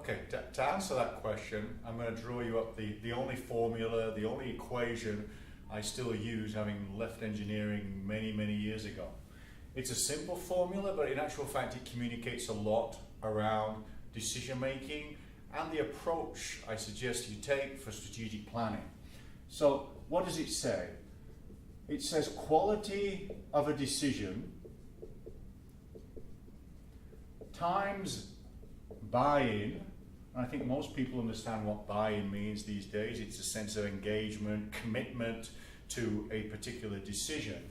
Okay, to answer that question, I'm going to draw you up the only formula, the only equation I still use, having left engineering many, many years ago. It's a simple formula, but in actual fact it communicates a lot around decision making and the approach I suggest you take for strategic planning. So what does it say? It says quality of a decision times buy-in. And I think most people understand what buy-in means these days. It's a sense of engagement, commitment to a particular decision,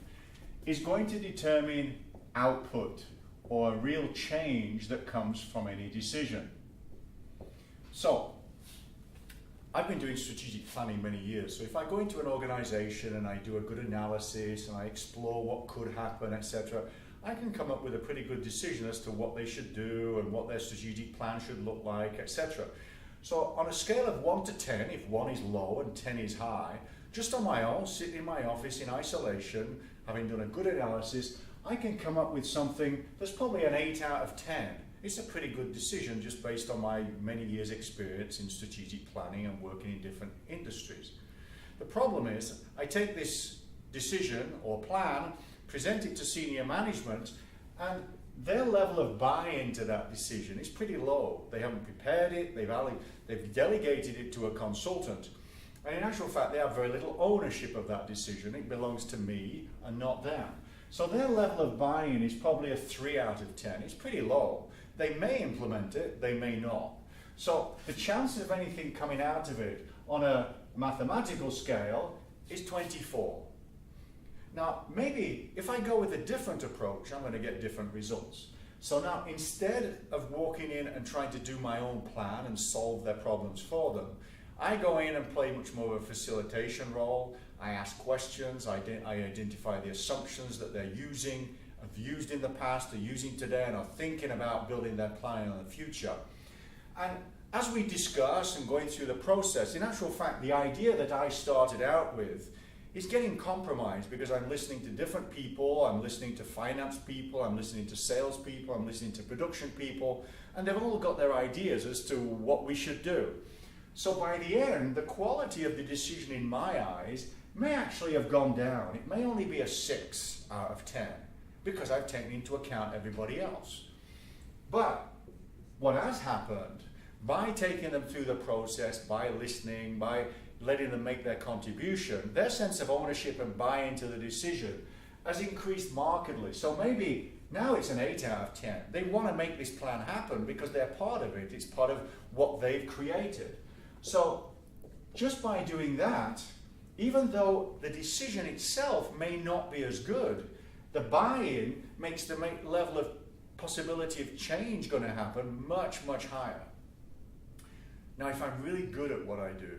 is going to determine output or a real change that comes from any decision. So, I've been doing strategic planning many years, so if I go into an organization and I do a good analysis and I explore what could happen, etc., I can come up with a pretty good decision as to what they should do and what their strategic plan should look like, etc. So on a scale of 1 to 10, if 1 is low and 10 is high, just on my own, sitting in my office in isolation, having done a good analysis, I can come up with something that's probably an 8 out of 10. It's a pretty good decision just based on my many years experience in strategic planning and working in different industries. The problem is, I take this decision or plan, present it to senior management, and their level of buy-in to that decision is pretty low. They haven't prepared it, they've delegated it to a consultant, and in actual fact they have very little ownership of that decision. It belongs to me and not them. So their level of buy-in is probably a 3 out of 10. It's pretty low. They may implement it, they may not. So the chance of anything coming out of it on a mathematical scale is 24. Now, maybe if I go with a different approach, I'm going to get different results. So now, instead of walking in and trying to do my own plan and solve their problems for them, I go in and play much more of a facilitation role. I ask questions, I identify the assumptions that they're using, have used in the past, are using today, and are thinking about building their plan in the future. And as we discuss and going through the process, in actual fact, the idea that I started out with is getting compromised because I'm listening to different people, I'm listening to finance people, I'm listening to sales people, I'm listening to production people, and they've all got their ideas as to what we should do. So by the end, the quality of the decision in my eyes may actually have gone down. It may only be a 6 out of 10 because I've taken into account everybody else. But what has happened, by taking them through the process, by listening, by letting them make their contribution, their sense of ownership and buy-in to the decision has increased markedly. So maybe now it's an 8 out of 10. They want to make this plan happen because they're part of it. It's part of what they've created. So just by doing that, even though the decision itself may not be as good, the buy-in makes the level of possibility of change going to happen much, much higher. Now, if I'm really good at what I do,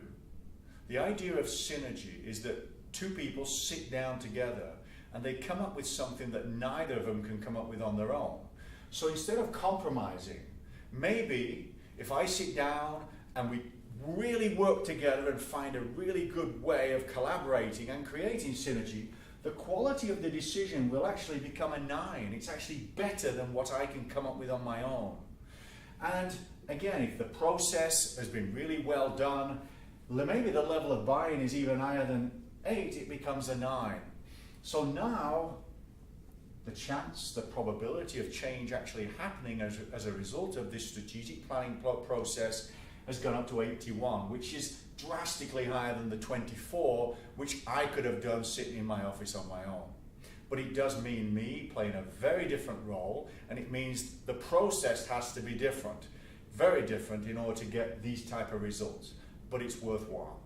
the idea of synergy is that two people sit down together and they come up with something that neither of them can come up with on their own. So instead of compromising, maybe if I sit down and we really work together and find a really good way of collaborating and creating synergy, the quality of the decision will actually become a 9. It's actually better than what I can come up with on my own. And again, if the process has been really well done, maybe the level of buy-in is even higher than 8, it becomes a 9. So now, the chance, the probability of change actually happening as a result of this strategic planning process has gone up to 81, which is drastically higher than the 24, which I could have done sitting in my office on my own. But it does mean me playing a very different role, and it means the process has to be different, very different in order to get these type of results. But it's worthwhile.